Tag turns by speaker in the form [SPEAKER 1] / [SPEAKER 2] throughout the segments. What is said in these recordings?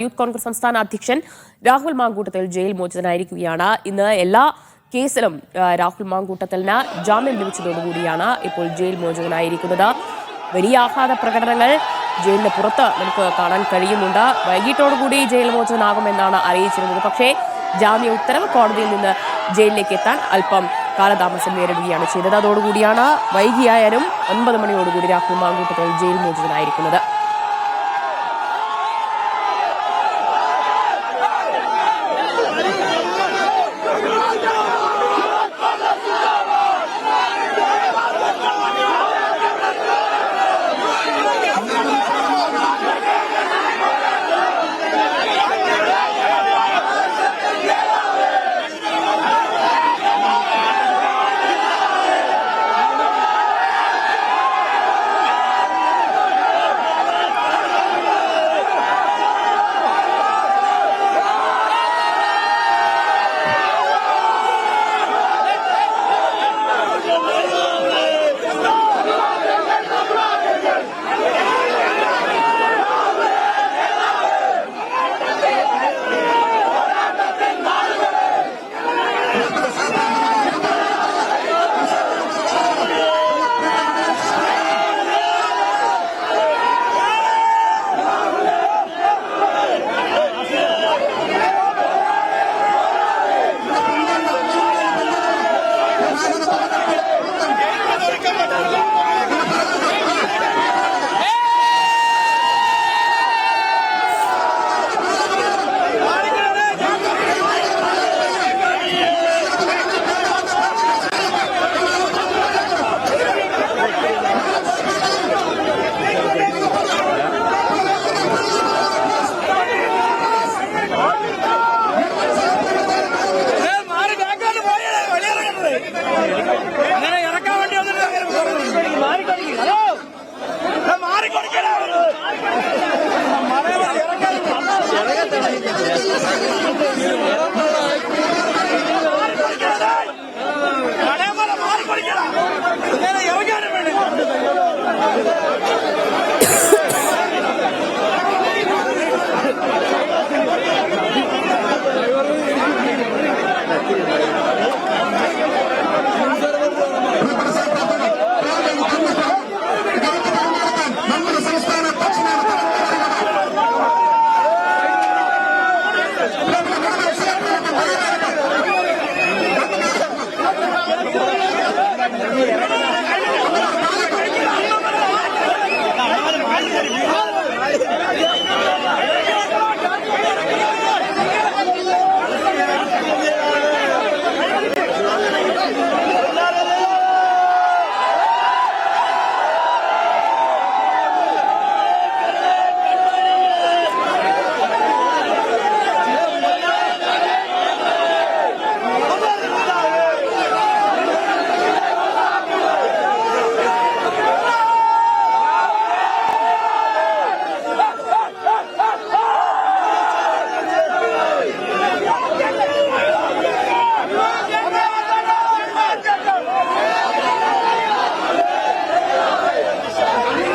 [SPEAKER 1] Youth Congress സംസ്ഥാന അധ്യക്ഷൻ Rahul Mamkootathil jail മോചിതനായിരിക്കുകയാണ്. ഇന്ന് എല്ലാ കേസിലും രാഹുൽ മാങ്കൂട്ടത്തലിന് ജാമ്യം ലഭിച്ചതോടുകൂടിയാണ് ഇപ്പോൾ ജയിൽ മോചിതനായിരിക്കുന്നത്. വലിയ ആഹ്ലാദ പ്രകടനങ്ങൾ ജയിലിന് പുറത്ത് നമുക്ക് കാണാൻ കഴിയുന്നുണ്ട്. വൈകിട്ടോടുകൂടി ജയിൽ മോചിതനാകുമെന്നാണ് അറിയിച്ചിരുന്നത്. പക്ഷേ ജാമ്യ ഉത്തരവ് കോടതിയിൽ നിന്ന് ജയിലിലേക്ക് എത്താൻ അല്പം കാലതാമസം നേരിടുകയാണ് ചെയ്തത്. അതോടുകൂടിയാണ് വൈകിയായാലും 9 മണിയോടുകൂടി രാഹുൽ മാങ്കൂട്ടത്തിൽ ജയിൽ മോചിതനായിരിക്കുന്നത്.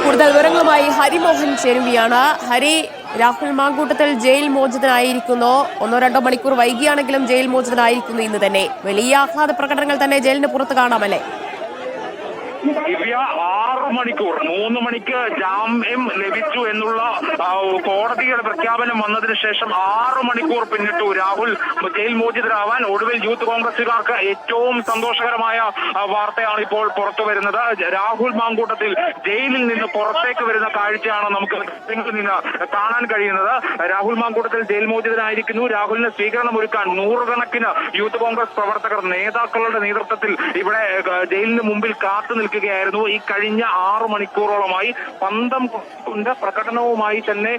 [SPEAKER 1] കൂടുതൽ വിവരങ്ങളുമായി ഹരിമോഹൻ ചേരുകയാണ്. ഹരി, രാഹുൽ മാങ്കൂട്ടത്തിൽ ജയിൽ മോചിതനായിരിക്കുന്നു. 1-2 മണിക്കൂർ വൈകിയാണെങ്കിലും ജയിൽ മോചിതനായിരിക്കുന്നു. ഇന്ന് തന്നെ വലിയ ആഹ്ലാദ പ്രകടനങ്ങൾ തന്നെ ജയിലിന് പുറത്ത് കാണാമല്ലേ?
[SPEAKER 2] 6 മണിക്കൂർ 3 മണിക്ക് ജാമ്യം ലഭിച്ചു എന്നുള്ള കോടതിയുടെ പ്രഖ്യാപനം വന്നതിന് ശേഷം 6 മണിക്കൂർ പിന്നിട്ടു രാഹുൽ ജയിൽ മോചിതരാവാൻ. ഒടുവിൽ യൂത്ത് കോൺഗ്രസുകാർക്ക് ഏറ്റവും സന്തോഷകരമായ വാർത്തയാണ് ഇപ്പോൾ പുറത്തു വരുന്നത്. രാഹുൽ മാങ്കൂട്ടത്തിൽ ജയിലിൽ നിന്ന് പുറത്തേക്ക് വരുന്ന കാഴ്ചയാണ് നമുക്ക് നിന്ന് കാണാൻ കഴിയുന്നത്. രാഹുൽ മാങ്കൂട്ടത്തിൽ ജയിൽ മോചിതനായിരിക്കുന്നു. രാഹുലിന് സ്വീകരണം ഒരുക്കാൻ 100 കണക്കിന് യൂത്ത് കോൺഗ്രസ് പ്രവർത്തകർ നേതാക്കളുടെ നേതൃത്വത്തിൽ ഇവിടെ ജയിലിന് മുമ്പിൽ കാത്തു നിൽക്കുകയായിരുന്നു. ഈ കഴിഞ്ഞ 6 മണിക്കൂറോളമായി പന്തം കൊണ്ട് പ്രകടനവുമായി തന്നെ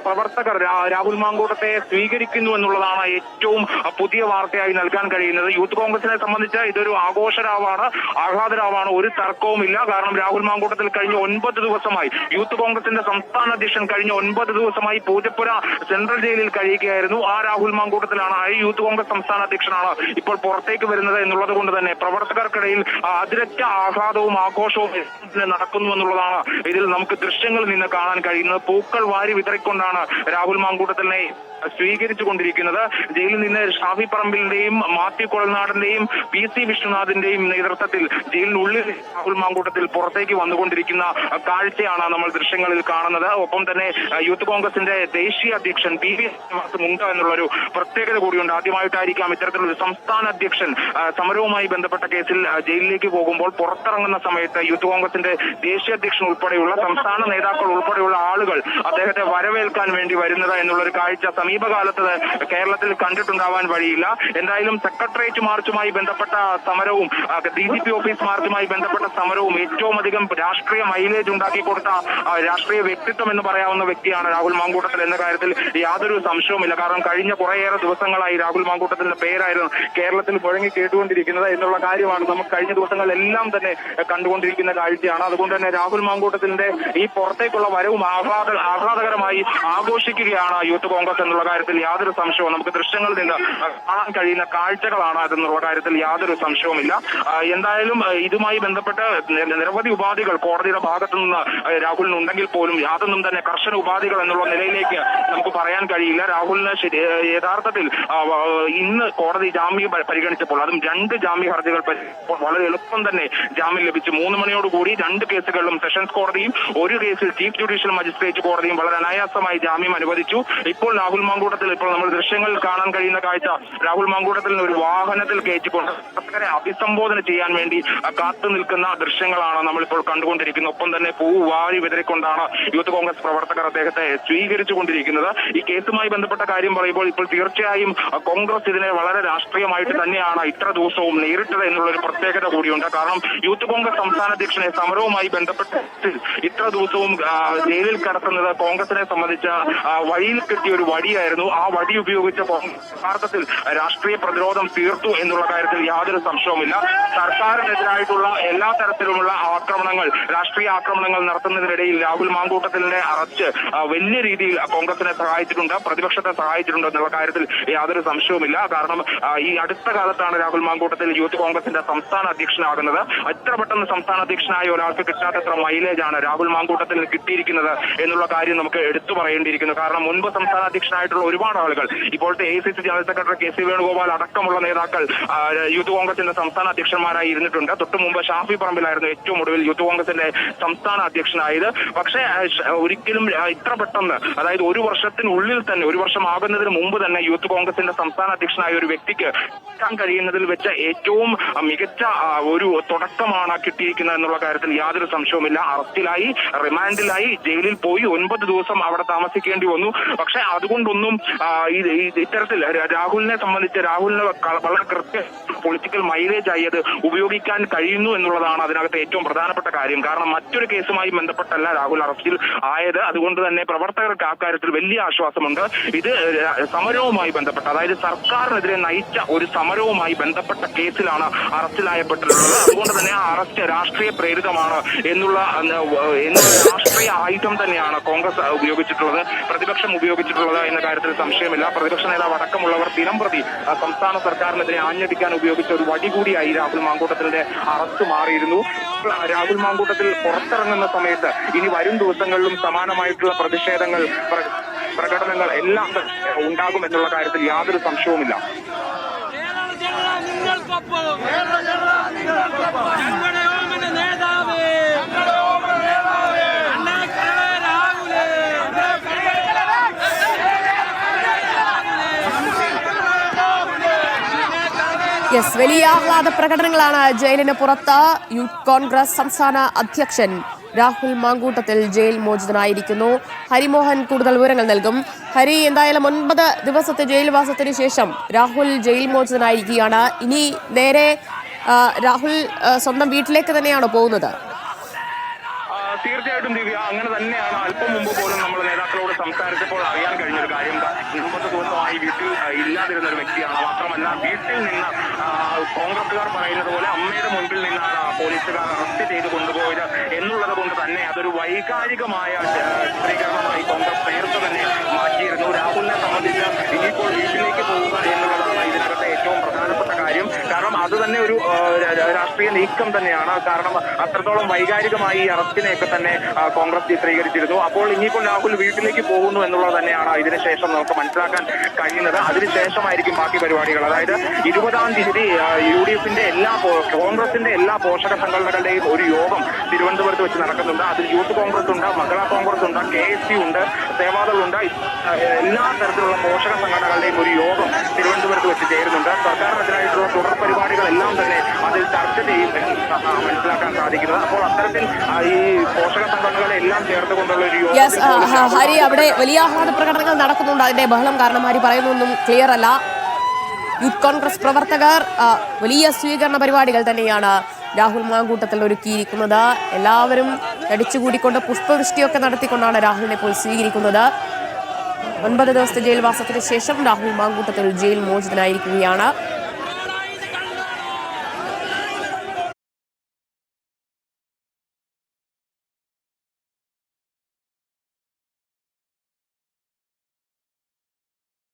[SPEAKER 2] പ്രവർത്തകർ രാഹുൽ മാങ്കൂട്ടത്തെ സ്വീകരിക്കുന്നു എന്നുള്ളതാണ് ഏറ്റവും പുതിയ വാർത്തയായി നൽകാൻ കഴിയുന്നത്. യൂത്ത് കോൺഗ്രസിനെ സംബന്ധിച്ച് ഇതൊരു ആഘോഷരാവാണ്, ആഹ്ലാദരാവാണ്, ഒരു തർക്കവുമില്ല. കാരണം രാഹുൽ മാങ്കൂട്ടത്തിൽ കഴിഞ്ഞ 9 ദിവസമായി യൂത്ത് കോൺഗ്രസിന്റെ സംസ്ഥാന അധ്യക്ഷൻ കഴിഞ്ഞ 9 ദിവസമായി പൂജപ്പുര സെൻട്രൽ ജയിലിൽ കഴിയുകയായിരുന്നു. ആ രാഹുൽ മാങ്കൂട്ടത്തിലാണ്, യൂത്ത് കോൺഗ്രസ് സംസ്ഥാന അധ്യക്ഷനാണ് ഇപ്പോൾ പുറത്തേക്ക് വരുന്നത് എന്നുള്ളത് കൊണ്ട് തന്നെ പ്രവർത്തകർക്കിടയിൽ അതിരറ്റ ആഹ്ലാദവും ആഘോഷവും നടക്കുന്നു എന്നുള്ളതാണ് ഇതിൽ നമുക്ക് ദൃശ്യങ്ങളിൽ നിന്ന് കാണാൻ കഴിയുന്നത്. പൂക്കൾ വാരി വിതറിക്കൊണ്ടാണ് രാഹുൽ മാങ്കൂട്ടത്തിലിനെ സ്വീകരിച്ചു കൊണ്ടിരിക്കുന്നത്. ജയിലിൽ നിന്ന് ഷാഫി പറമ്പിലിന്റെയും മാത്യു കൊളനാടിന്റെയും PC വിശ്വനാഥിന്റെയും നേതൃത്വത്തിൽ ജയിലിനുള്ളിൽ രാഹുൽ മാങ്കൂട്ടത്തിൽ പുറത്തേക്ക് വന്നുകൊണ്ടിരിക്കുന്ന കാഴ്ചയാണ് നമ്മൾ ദൃശ്യങ്ങളിൽ കാണുന്നത്. ഒപ്പം തന്നെ യൂത്ത് കോൺഗ്രസിന്റെ ദേശീയ അധ്യക്ഷൻ PV ശ്രീനിവാസും ഉണ്ട് എന്നുള്ളൊരു പ്രത്യേകത കൂടിയുണ്ട്. ആദ്യമായിട്ടായിരിക്കാം ഇത്തരത്തിലൊരു സംസ്ഥാന അധ്യക്ഷൻ സമരവുമായി ബന്ധപ്പെട്ട കേസിൽ ജയിലിലേക്ക് പോകുമ്പോൾ പുറത്തിറങ്ങുന്ന സമയത്ത് യൂത്ത് കോൺഗ്രസിന്റെ ദേശീയ അധ്യക്ഷൻ ഉൾപ്പെടെയുള്ള സംസ്ഥാന നേതാക്കൾ ഉൾപ്പെടെയുള്ള ആളുകൾ അദ്ദേഹത്തെ വരവേൽക്കാൻ വേണ്ടി വരുന്നത് എന്നുള്ളൊരു കാഴ്ച സമീപകാലത്ത് കേരളത്തിൽ കണ്ടിട്ടുണ്ടാവാൻ വഴിയില്ല. എന്തായാലും സെക്രട്ടേറിയറ്റ് മാർച്ചുമായി ബന്ധപ്പെട്ട സമരവും DGP ഓഫീസ് മാർച്ചുമായി ബന്ധപ്പെട്ട സമരവും ഏറ്റവും അധികം രാഷ്ട്രീയ മൈലേജ് ഉണ്ടാക്കി കൊടുത്ത രാഷ്ട്രീയ വ്യക്തിത്വം എന്ന് പറയാവുന്ന വ്യക്തിയാണ് രാഹുൽ മാങ്കൂട്ടത്തിൽ എന്ന കാര്യത്തിൽ യാതൊരു സംശയവുമില്ല. കാരണം കഴിഞ്ഞ കുറേയേറെ ദിവസങ്ങളായി രാഹുൽ മാങ്കൂട്ടത്തിന്റെ പേരായിരുന്നു കേരളത്തിൽ മുഴങ്ങി കേട്ടുകൊണ്ടിരിക്കുന്നത് എന്നുള്ള കാര്യമാണ് നമുക്ക് കഴിഞ്ഞ ദിവസങ്ങളിലെല്ലാം തന്നെ കണ്ടുകൊണ്ടിരിക്കുന്ന കാഴ്ചയാണ്. അതുകൊണ്ട് തന്നെ രാഹുൽ മാങ്കൂട്ടത്തിന്റെ ഈ പുറത്തേക്കുള്ള വരവും ആഹ്ലാദകരമായി ആഘോഷിക്കുകയാണ് യൂത്ത് കോൺഗ്രസ് എന്നുള്ള കാര്യത്തിൽ യാതൊരു സംശയവും നമുക്ക് ദൃശ്യങ്ങളിൽ നിന്ന് കാണാൻ കഴിയുന്ന കാഴ്ചകളാണ് അതെന്നുള്ള കാര്യത്തിൽ യാതൊരു സംശയവുമില്ല. എന്തായാലും ഇതുമായി ബന്ധപ്പെട്ട് നിരവധി ഉപാധികൾ കോടതിയുടെ ഭാഗത്തു നിന്ന് രാഹുലിനുണ്ടെങ്കിൽ പോലും യാതൊന്നും തന്നെ കർശന ഉപാധികൾ എന്നുള്ള നിലയിലേക്ക് നമുക്ക് പറയാൻ കഴിയില്ല. രാഹുലിന് യഥാർത്ഥത്തിൽ ഇന്ന് കോടതി ജാമ്യം പരിഗണിച്ചപ്പോൾ അതും 2 ജാമ്യ ഹർജികൾ വളരെ എളുപ്പം തന്നെ ജാമ്യം ലഭിച്ചു. 3 മണിയോടുകൂടി 2 കേസുകളിലും സെഷൻസ് കോടതിയും 1 കേസിൽ ചീഫ് ജുഡീഷ്യൽ മജിസ്ട്രേറ്റ് കോടതിയും വളരെ അനായാസമായി ജാമ്യം അനുവദിച്ചു. ഇപ്പോൾ രാഹുൽ മാങ്കൂട്ടത്തിൽ ഇപ്പോൾ നമ്മൾ ദൃശ്യങ്ങളിൽ കാണാൻ കഴിയുന്ന കാഴ്ച രാഹുൽ മാങ്കൂട്ടത്തിൽ ഒരു വാഹനത്തിൽ കയറ്റിക്കൊണ്ട് പ്രവർത്തകരെ അഭിസംബോധന ചെയ്യാൻ വേണ്ടി കാത്തു നിൽക്കുന്ന ദൃശ്യങ്ങളാണ് നമ്മളിപ്പോൾ കണ്ടുകൊണ്ടിരിക്കുന്നത്. ഒപ്പം തന്നെ വാരി വിതറിക്കൊണ്ടാണ് യൂത്ത് കോൺഗ്രസ് പ്രവർത്തകർ അദ്ദേഹത്തെ സ്വീകരിച്ചുകൊണ്ടിരിക്കുന്നത്. ഈ കേസുമായി ബന്ധപ്പെട്ട കാര്യം പറയുമ്പോൾ ഇപ്പോൾ തീർച്ചയായും കോൺഗ്രസ് ഇതിനെ വളരെ രാഷ്ട്രീയമായിട്ട് തന്നെയാണ് ഇത്ര ദിവസവും നേരിട്ടത് എന്നുള്ളൊരു പ്രത്യേകത കൂടിയുണ്ട്. കാരണം യൂത്ത് കോൺഗ്രസ് സംസ്ഥാന അധ്യക്ഷനെ സമരവുമായി ബന്ധപ്പെട്ട് ഇത്ര ദിവസവും ജയിലിൽ കടത്തുന്നത് കോൺഗ്രസിനെ സംബന്ധിച്ച വഴിയിൽ കിട്ടിയ ഒരു വടിയായിരുന്നു. ആ വടി ഉപയോഗിച്ച യഥാർത്ഥത്തിൽ രാഷ്ട്രീയ പ്രതിരോധം തീർത്തു എന്നുള്ള കാര്യത്തിൽ യാതൊരു സംശയവുമില്ല. സർക്കാരിനെതിരായിട്ടുള്ള എല്ലാ തരത്തിലുമുള്ള ആക്രമണങ്ങൾ, രാഷ്ട്രീയ ആക്രമണങ്ങൾ നടത്തുന്നതിനിടയിൽ രാഹുൽ മാങ്കൂട്ടത്തിന്റെ അറസ്റ്റ് വലിയ രീതിയിൽ കോൺഗ്രസിനെ സഹായിച്ചിട്ടുണ്ട്, പ്രതിപക്ഷത്തെ സഹായിച്ചിട്ടുണ്ട് എന്നുള്ള കാര്യത്തിൽ യാതൊരു സംശയവുമില്ല. കാരണം ഈ അടുത്ത കാലത്താണ് രാഹുൽ മാങ്കൂട്ടത്തിൽ യൂത്ത് കോൺഗ്രസിന്റെ സംസ്ഥാന അധ്യക്ഷനാകുന്നത്. എത്ര പെട്ടെന്ന് സംസ്ഥാന അധ്യക്ഷനായ ഒരാൾക്ക് കിട്ടാത്തത്ര മൈലേജ് ആണ് രാഹുൽ മാങ്കൂട്ടത്തിൽ കിട്ടിയിരിക്കുന്നത് എന്നുള്ള കാര്യം നമുക്ക് എടുത്തു പറയേണ്ടിയിരിക്കുന്നു. കാരണം മുൻപ് സംസ്ഥാന അധ്യക്ഷനായിട്ടുള്ള ഒരുപാട് ആളുകൾ, ഇപ്പോഴത്തെ AICC general secretary KC Venugopal അടക്കമുള്ള നേതാക്കൾ യൂത്ത് കോൺഗ്രസിന്റെ സംസ്ഥാന അധ്യക്ഷന്മാരായി ഇരുന്നിട്ടുണ്ട്. തൊട്ടു മുമ്പ് ഷാഫി പറമ്പിലായിരുന്നു ഏറ്റവും ഒടുവിൽ യൂത്ത് കോൺഗ്രസിന്റെ സംസ്ഥാന അധ്യക്ഷനായത്. പക്ഷേ ഒരിക്കലും ഇത്ര പെട്ടെന്ന്, അതായത് 1 വർഷത്തിനുള്ളിൽ തന്നെ, 1 വർഷം ആകുന്നതിന് മുമ്പ് തന്നെ യൂത്ത് കോൺഗ്രസിന്റെ സംസ്ഥാന അധ്യക്ഷനായ ഒരു വ്യക്തിക്ക് കിട്ടാൻ കഴിയുന്നതിൽ വെച്ച ഏറ്റവും മികച്ച ഒരു തുടക്കമാണ് കിട്ടിയിരിക്കുന്നത് എന്നുള്ള കാര്യത്തിൽ യാതൊരു സംശയവുമില്ല. അറസ്റ്റിലായി, റിമാൻഡിലായി, ജയിലിൽ പോയി 9 ദിവസം അവിടെ താമസിക്കേണ്ടി വന്നു. പക്ഷെ അതുകൊണ്ടൊന്നും ഇത്തരത്തിൽ രാഹുലിനെ സംബന്ധിച്ച് രാഹുലിന് വളരെ കൃത്യ പൊളിറ്റിക്കൽ മൈലേജ് ആയി അത് ഉപയോഗിക്കാൻ കഴിയുന്നു എന്നുള്ളതാണ് അതിനകത്ത് ഏറ്റവും പ്രധാനപ്പെട്ട കാര്യം. കാരണം മറ്റൊരു കേസുമായി ബന്ധപ്പെട്ടല്ല രാഹുൽ അറസ്റ്റിൽ ആയത്. അതുകൊണ്ട് തന്നെ പ്രവർത്തകർക്ക് ആ കാര്യത്തിൽ വലിയ ആശ്വാസമുണ്ട്. ഇത് സമരവുമായി ബന്ധപ്പെട്ട, അതായത് സർക്കാരിനെതിരെ നയിച്ച ഒരു സമരവുമായി ബന്ധപ്പെട്ട കേസിലാണ് അറസ്റ്റിലായപ്പെട്ടിട്ടുള്ളത്. അതുകൊണ്ട് തന്നെ ആ അറസ്റ്റ് രാഷ്ട്രീയ പ്രേരിതമാണ് എന്നുള്ള രാഷ്ട്രീയ ആയുധം തന്നെയാണ് കോൺഗ്രസ് ഉപയോഗിച്ചിട്ടുള്ളത്, പ്രതിപക്ഷം ഉപയോഗിച്ചിട്ടുള്ളത് എന്ന കാര്യത്തിൽ സംശയമില്ല. പ്രതിപക്ഷ നേതാവ് അടക്കമുള്ളവർ ദിനംപ്രതി സംസ്ഥാന സർക്കാരിനെതിരെ ആഞ്ഞടിക്കാൻ ഉപയോഗിച്ച ഒരു വടി കൂടിയായി രാഹുൽ മാങ്കൂട്ടത്തിന്റെ അറസ്റ്റ് മാറിയിരുന്നു. രാഹുൽ മാങ്കൂട്ടത്തിൽ പുറത്തിറങ്ങുന്ന സമയത്ത് ഇനി വരും ദിവസങ്ങളിലും സമാനമായിട്ടുള്ള പ്രതിഷേധങ്ങൾ, പ്രകടനങ്ങൾ എല്ലാം ഉണ്ടാകും എന്നുള്ള കാര്യത്തിൽ യാതൊരു സംശയവുമില്ല.
[SPEAKER 1] വലിയ ആഹ്ലാദ പ്രകടനങ്ങളാണ് ജയിലിന് പുറത്ത്. യൂത്ത് കോൺഗ്രസ് സംസ്ഥാന അധ്യക്ഷൻ രാഹുൽ മാങ്കൂട്ടത്തിൽ ജയിൽ മോചിതനായിരിക്കുന്നു. ഹരിമോഹൻ കൂടുതൽ വിവരങ്ങൾ നൽകും. ഹരി, എന്തായാലും 9 ദിവസത്തെ ജയിൽവാസത്തിന് ശേഷം രാഹുൽ ജയിൽ മോചിതനായിരിക്കുകയാണ്. ഇനി നേരെ രാഹുൽ സ്വന്തം വീട്ടിലേക്ക് തന്നെയാണോ പോകുന്നത്?
[SPEAKER 2] തീർച്ചയായിട്ടും ദിവ്യ, അങ്ങനെ തന്നെയാണ്. അല്പം മുമ്പ് പോലും നമ്മൾ നേതാക്കളോട് സംസാരിച്ചപ്പോൾ അറിയാൻ കഴിഞ്ഞൊരു കാര്യം, 20 ദിവസമായി വീട്ടിൽ ഇല്ലാതിരുന്ന ഒരു വ്യക്തിയാണ്. മാത്രമല്ല വീട്ടിൽ നിന്ന് കോൺഗ്രസുകാർ പറയുന്നത് പോലെ അമ്മയുടെ മുൻപിൽ നിന്നാണ് പോലീസുകാർ അറസ്റ്റ് ചെയ്ത് കൊണ്ടുപോയത് എന്നുള്ളത് കൊണ്ട് തന്നെ അതൊരു വൈകാരികമായ ചിത്രീകരണമായി കോൺഗ്രസ് നേരത്തെ തന്നെ മാറ്റിയിരുന്നു. രാഹുലിനെ സംബന്ധിച്ച് ഇനിയിപ്പോൾ വീട്ടിലേക്ക് പോവുക എന്നുള്ളതാണ് ഇതിനകത്തെ ഏറ്റവും പ്രധാനപ്പെട്ട കാര്യം. കാരണം അത് തന്നെ ഒരു രാഷ്ട്രീയ നീക്കം തന്നെയാണ്. കാരണം അത്രത്തോളം വൈകാരികമായി ഈ അറസ്റ്റിനെയൊക്കെ തന്നെ കോൺഗ്രസ് ചിത്രീകരിച്ചിരുന്നു. അപ്പോൾ ഇനിയിപ്പോൾ രാഹുൽ വീട്ടിലേക്ക് പോകുന്നു എന്നുള്ളത് തന്നെയാണ് ഇതിനുശേഷം നമുക്ക് മനസ്സിലാക്കാൻ കഴിയുന്നത്. അതിനുശേഷമായിരിക്കും ബാക്കി പരിപാടികൾ. അതായത് 20-ാം തീയതി UDFന്റെ കോൺഗ്രസിന്റെ എല്ലാ പോഷക സംഘടനകളുടെയും ഒരു യോഗം തിരുവനന്തപുരത്ത് വെച്ച് നടക്കുന്നുണ്ട്. അതിൽ യൂത്ത് കോൺഗ്രസ് ഉണ്ട്, മഹിളാ കോൺഗ്രസ് ഉണ്ട്, KSU ഉണ്ട്, സേവാദൾ ഉണ്ട്. എല്ലാ തരത്തിലുള്ള പോഷക സംഘടനകളുടെയും ഒരു യോഗം തിരുവനന്തപുരത്ത് വെച്ച് ചേരുന്നുണ്ട്. സർക്കാരിനെതിരായിട്ടുള്ള തുടർ പരിപാടികളെല്ലാം തന്നെ അതിൽ ചർച്ച ചെയ്യും മനസ്സിലാക്കാൻ സാധിക്കുന്നത്. അപ്പോൾ അത്തരത്തിൽ ഈ പോഷക സംഘടനകളെ എല്ലാം ചേർത്തുകൊണ്ടുള്ള ഒരു യോഗം
[SPEAKER 1] ഹരി, അവിടെ വലിയ ആഹ്ലാദ പ്രകടനങ്ങൾ നടക്കുന്നുണ്ട്. അതിന്റെ ബഹളം കാരണം ഹരി പറയുന്നൊന്നും ക്ലിയർ അല്ല. യൂത്ത് കോൺഗ്രസ് പ്രവർത്തകർ വലിയ സ്വീകരണ പരിപാടികൾ തന്നെയാണ് രാഹുൽ മാങ്കൂട്ടത്തിൽ ഒരുക്കിയിരിക്കുന്നത്. എല്ലാവരും തടിച്ചുകൂടിക്കൊണ്ട് പുഷ്പവൃഷ്ടിയൊക്കെ നടത്തിക്കൊണ്ടാണ് രാഹുലിനെ ഇപ്പോൾ സ്വീകരിക്കുന്നത്. 9 ദിവസത്തെ ജയിൽവാസത്തിന് ശേഷം രാഹുൽ മാങ്കൂട്ടത്തിൽ ജയിൽ മോചിതനായിരിക്കുകയാണ്.